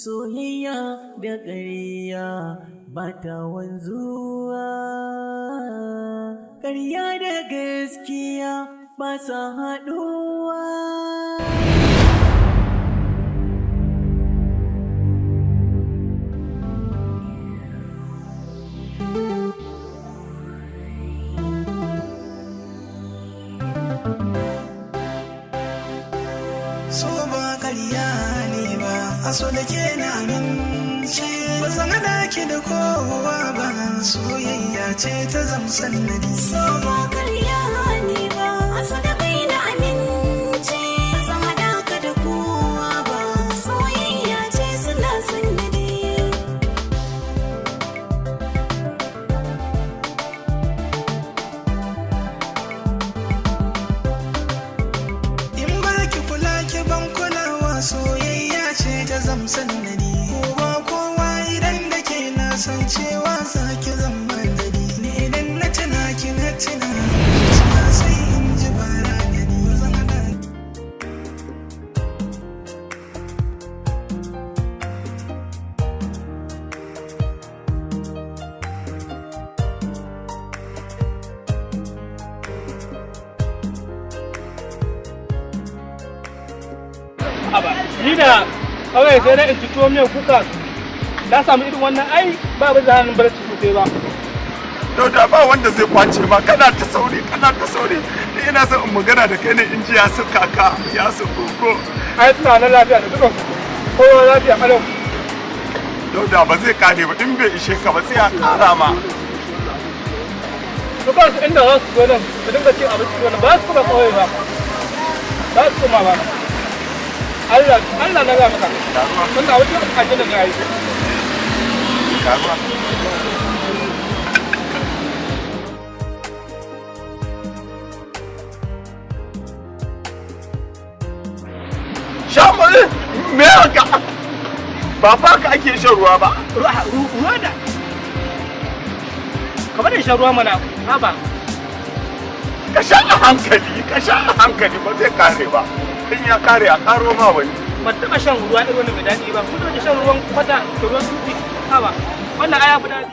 soyayya da ƙarya ba ta wanzuwa, ƙarya da gaskiya ba sa haɗuwa. So ba ƙarya ne ba, a so da ke na amince, ba zan haɗa ki da kowa ba, soyayya ce ta zamsan nadi. So ba ƙarya ne ba, a so da kai na amince, ba zan haɗa ka da kowa ba, soyayya ce suna sannadi. In ba ki kula ki ban kulawa, soyayya ce ta zamsan nadi. Kowa kowa idan da ke na san cewa za ki zama dadi. Ni idan na tuna ki na tuna, zuciya sai in ji bara gani. Zan haɗa Ni da kawai sai na in tuwo miyan kuka na samu irin wannan ai ba ba za hannun barci sosai ba. Dauda ba wanda zai kwace ma kana ta sauri ni ina son in magana da kai ne in ji ya su kaka ya su koko. Ai suna nan lafiya da dukan kowa lafiya kalau. Dauda ba zai kare ba in bai ishe ka ba sai a kara ma. Ko ba su inda za su zo nan su dinga cin abinci wannan ba su kuma kawai ba. Ba su kuma ba. Allah na ga maka. Kun da wuce a jin da ga yi. Karuwa. Shamari me haka? Ba fa ka ake shan ruwa ba. Ruwa da. Kamar da shan ruwa mana haba. Ka sha a hankali ba zai kare ba. In ya kare a karo ma wani. Ban taɓa shan ruwa irin wani mai daɗi ba. Kun taɓa shan ruwan kwata da ruwan sufi haba. Wannan aya fi daɗi.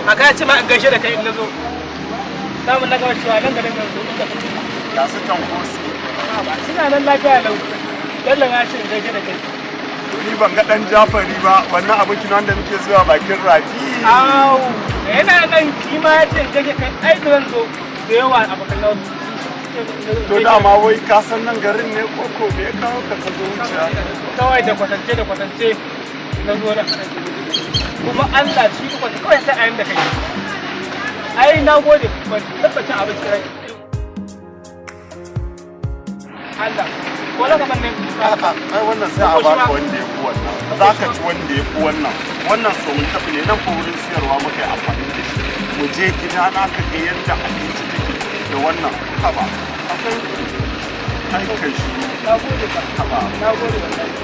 A kaya ce ma in gaishe da kai in na zo. Samun na gaba cewa nan da nan yanzu inda kake. Ya su can kosi. Suna nan lafiya lau. Lallan ya ce in gaishe da kai. Ni ban ga dan Jafari ba wannan abokin wanda muke zuwa bakin rafi. Au, yana nan kima ya ce in gaishe kai ai zan zo da yawa abokan nan. To dama wai ka san nan garin ne koko me ya kawo ka zo wuciya. Kawai da kwatance na zo da kuma Allah shi kuma kawai sai a yin da kai. Ai na gode ban tabbacin abinci rai. Allah, wala kaman ne ai wannan sai a baka wanda ya fi wannan. Za ka ci wanda ya fi wannan. Wannan so mun tafi ne nan ko wurin siyarwa muka yi amfani da shi. Mu je gida na ka ga yadda abinci take da wannan haba. Akwai aikin shi. na gode ba. Na gode wallahi.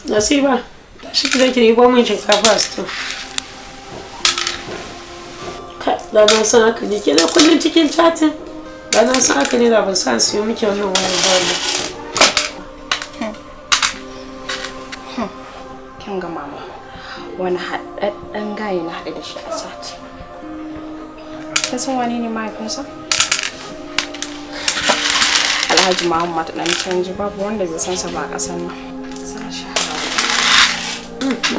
Nasiba, tashi ki zai ki rigo min shinkafa a sto. Da na san haka ne, ke da kullum cikin chatin. Da na san haka ne da ban san siyo miki wannan wayar ba. Kin ga mama, wani haɗaɗɗen gaye na haɗe da shi a sati. Kin san wani ne mahaifinsa? Alhaji Muhammad ɗan canji babu wanda bai san sa ba a ƙasar nan.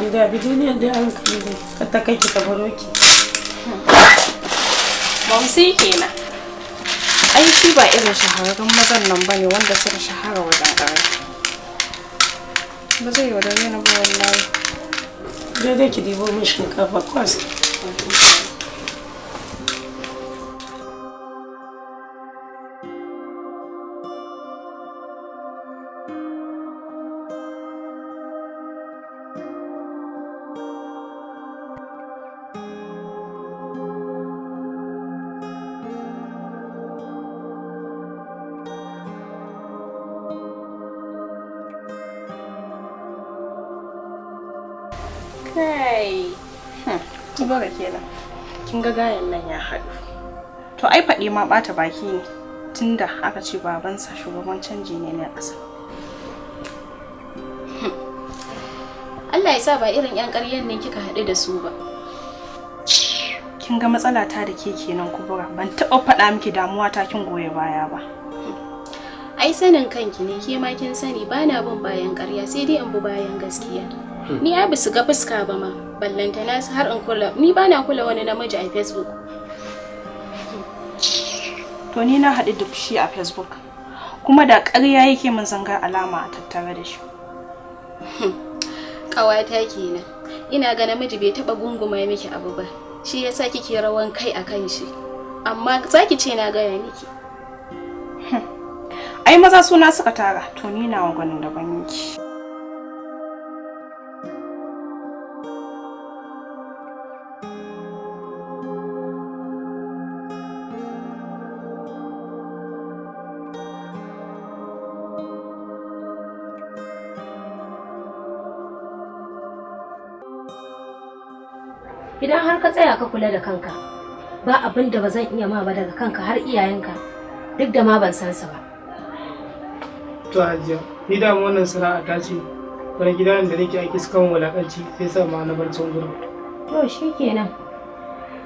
Ni da bi duniya da hankali ne, ka ta kai ki ta baro ki. Mamsi kenan. Ai shi ba irin shahararrun mazan nan bane wanda suka shahara wajen ƙarar. Ba zai yaudare ni ba wallahi. Dai ki dibo min shinkafa kwas. Kai. Kubura kenan. Kin ga gayan nan ya haɗu. To ai faɗi ma ɓata baki ne. Tunda aka ce babansa shugaban canji ne na ƙasa. Allah ya sa ba irin 'yan ƙaryen ne kika haɗu da su ba. Kin ga matsala ta da ke kenan Kubura. Ban taɓa faɗa miki damuwa ta kin goye baya ba. Ai sanin kanki ne ke ma kin sani bana bin bayan ƙarya sai dai in bi bayan gaskiya. Ni ai bisu ga fuska ba ma. Ballanta na har in kula. Ni bana kula wani namiji a Facebook. To ni na haɗu da shi a Facebook. Kuma da ƙarya yake min zanga alama a tattare da shi. Ƙawata kenan. Ina ga namiji bai taɓa gunguma miki abu ba. Shi yasa kike rawan kai akan shi. Amma zaki ce na gaya miki. Ai maza suna suka tara, to ni nawa gwanin daban yake. Idan har ka tsaya ka kula da kanka, ba abin da ba zan iya ma ba daga kanka har iyayenka, duk da ma ban san su ba. To Hajiya, ni da wannan sana'a ta ce, wani gidan da nake aiki su kan wulakanci sai sa ma na bar can gurin. To shikenan.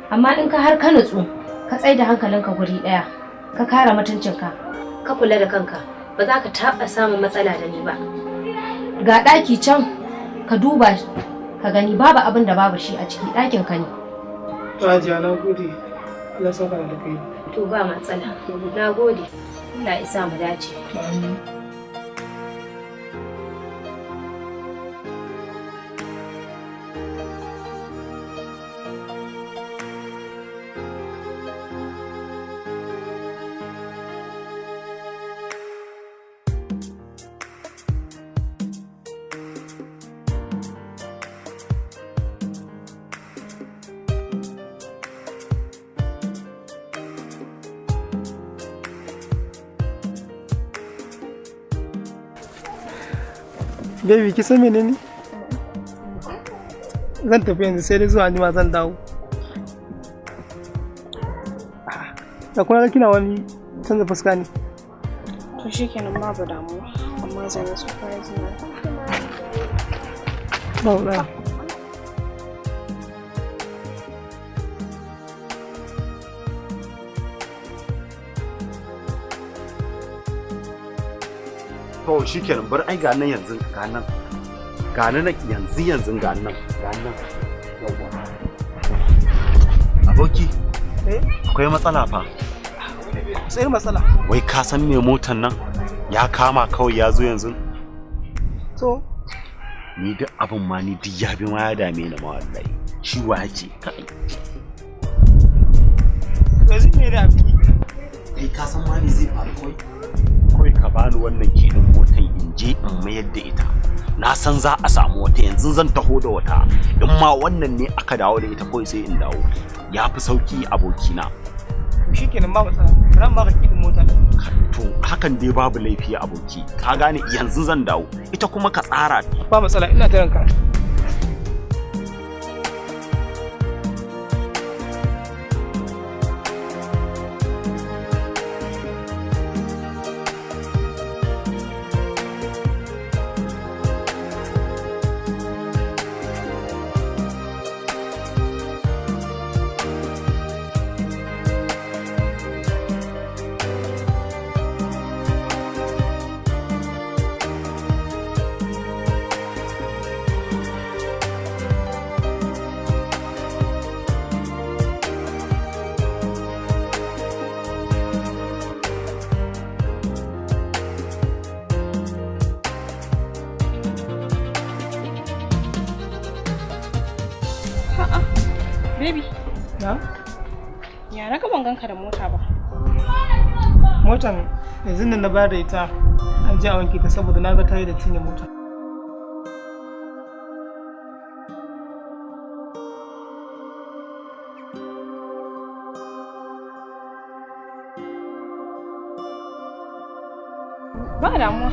Amma in ka har ka nutsu, ka tsai da hankalinka guri daya, ka kare mutuncinka, ka kula da kanka, ba za ka taɓa samun matsala da ni ba. Ga ɗaki can, ka duba ka gani babu abin da babu shi a ciki ɗakin ka ne. To Hajiya na gode. Allah saka da kai. To ba matsala. Na gode. Allah ya sa mu dace. Amin. Baby, ki san menene? Zan tafi yanzu sai dai zuwa anjima zan dawo. Da kuma kina wani canza fuska ne. To shikenan babu damuwa, amma zan yi surprise na. Ba wala. To shikenan bar ai ga nan yanzu ga nan yanzu ga nan yawa aboki akwai matsala fa. Sai matsala. Wai ka san me motan nan ya kama kawai ya zo yanzu. To ni duk abin ma ni duk ya bi ma ya dame ni ma wallahi shi wa yake kai yanzu me da abiki kai ka san ma me zai faru kawai ka bani wannan kidin motan in je in mayar da ita na san za a samu wata yanzu zan taho da wata in ma wannan ne aka dawo da ita kawai sai in dawo ya fi sauki abokina. Shikenan ba matsala ran ba ka kidin mota. To hakan dai babu laifi aboki ka gane yanzu zan dawo ita kuma ka tsara. Ba matsala ina jiran ka. Baby. Na? Ya na ban ganka da mota ba. Motan yanzu nan na bayar da ita an je a wanke ta saboda na ga ta yi da tinye mota. Ba damuwa.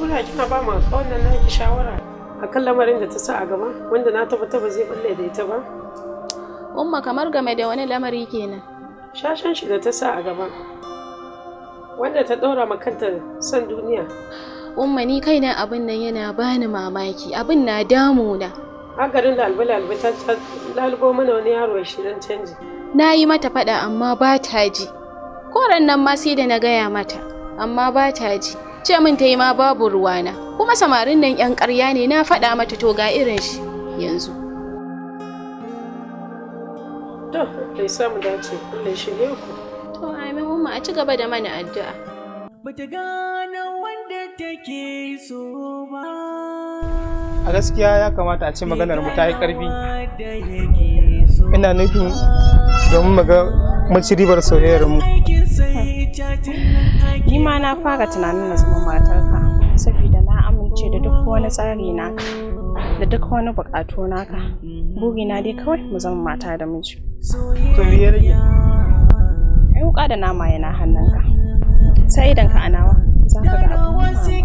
shawara kina ba ma wannan naki shawara akan lamarin da ta sa a gaba wanda na tabbata ba zai balle da ita ba. Umma kamar game da wani lamari kenan. Shashan shi da ta sa a gaba wanda ta ɗora ma kanta son duniya. Umma ni kaina abin nan yana bani mamaki, abin na damuna. Hagarin lalbe-lalbe ta lalbo mana wani yaro shi dan canji. Na yi mata faɗa amma ba ta ji. Koran nan ma sai da na gaya mata, amma ba ta ji. Ce min ta yi ma babu ruwana. Kuma samarin nan 'yan ƙarya ne, na faɗa mata to ga irin shi yanzu. To, bai samu dace, Allah ya shirye ku. To, amin umma a ci gaba da mana addu'a. Bata gane wanda take so ba. A gaskiya ya kamata a ce maganar mu ta yi ƙarfi. Ina nufin domin mu ga maci ribar soyayyar mu. Ni ma na fara tunanin na zama matarka saboda na amince da duk wani tsari naka da duk wani buƙatu naka. Burina dai kawai mu zama mata da miji. To me ya rage? Ai wuƙa da nama yana hannunka. Sai idan ka anawa za ka ga abin mamaki.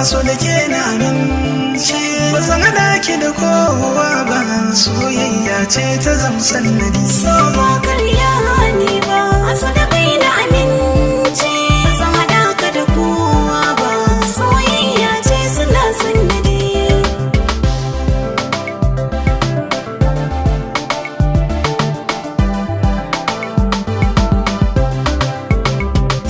So da ke na amince ba zan haɗa ki da kowa ba, soyayya ce ta zamsan nadi. So ba karya ne ba, so da kai na amince ba zan haɗa ka da kowa ba, soyayya ce suna sannadi.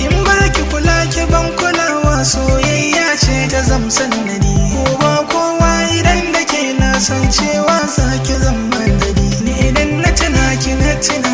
In ba ki kula ki ban kulawa, soyayya ce ta zamsan nadi. Ko ba kowa idan da ke na san cewa za ki zama dadi. Ni idan na tuna ki na tuna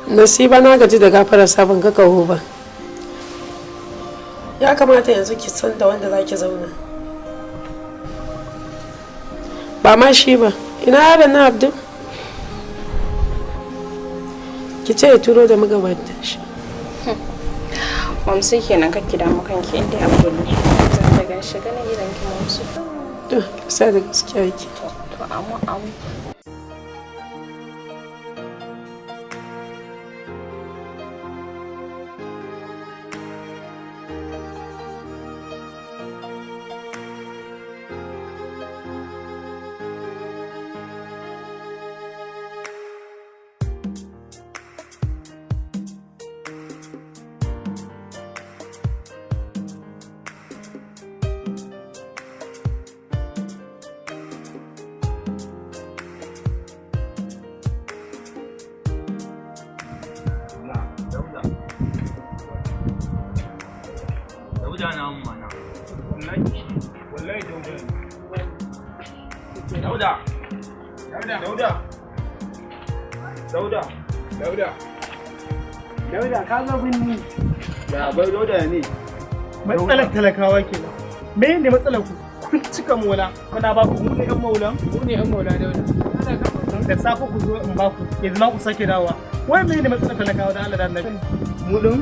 Nasiba na gaji da gafarar sabon ka kawo ba. Ya kamata yanzu ki san da wanda zaki zauna. Ba ma shi ba. Ina yaron na Abdul? Ki ce ya turo da magabata shi. Mamsu kenan kake damu kanki inda Abdul ne. Zan daga shiga na gidan ki mamsu. To, sai da gaskiya yake. To amma Dauda ka zo binni. Ya bai Dauda ne. Matsalar talakawa kenan. Me ne matsalar ku? Kun cika mola. Kuna ba ku mu ne yan maulan? Mu ne yan maula Dauda. Da safe ku zo in ba ku. Yanzu ma ku sake dawowa. Wai me ne matsalar talakawa da Allah da Annabi? Mu din?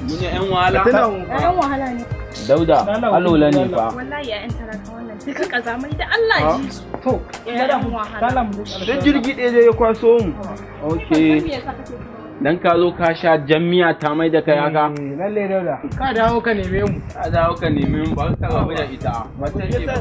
Mu ne yan wahala. yan wahala ne. Dauda, alola ne fa. Wallahi ya yan talakawa wannan duka kazamai da Allah ji su. To, yan wahala. Dan jirgi ɗaya ya kwaso mu. Okay. Dan ka zo ka sha jami'a ta mai da kai haka. Lalle Dauda. Ka dawo ka neme mu. Ka dawo ka neme mu ba ka rabu da ita. Mace ce ba.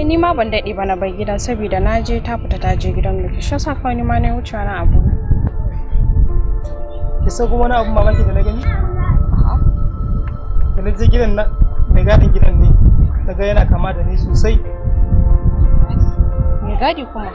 Ni ma ban daɗe ba na bai gidan saboda na je ta fita ta je gidan Miki. Shi yasa kawai ni ma na wuce na abu. Ki san kuma wani abu mamaki da na gani? Da na je gidan na mai gadin gidan ne. Daga yana kama da ni sosai. Me gadi kuma?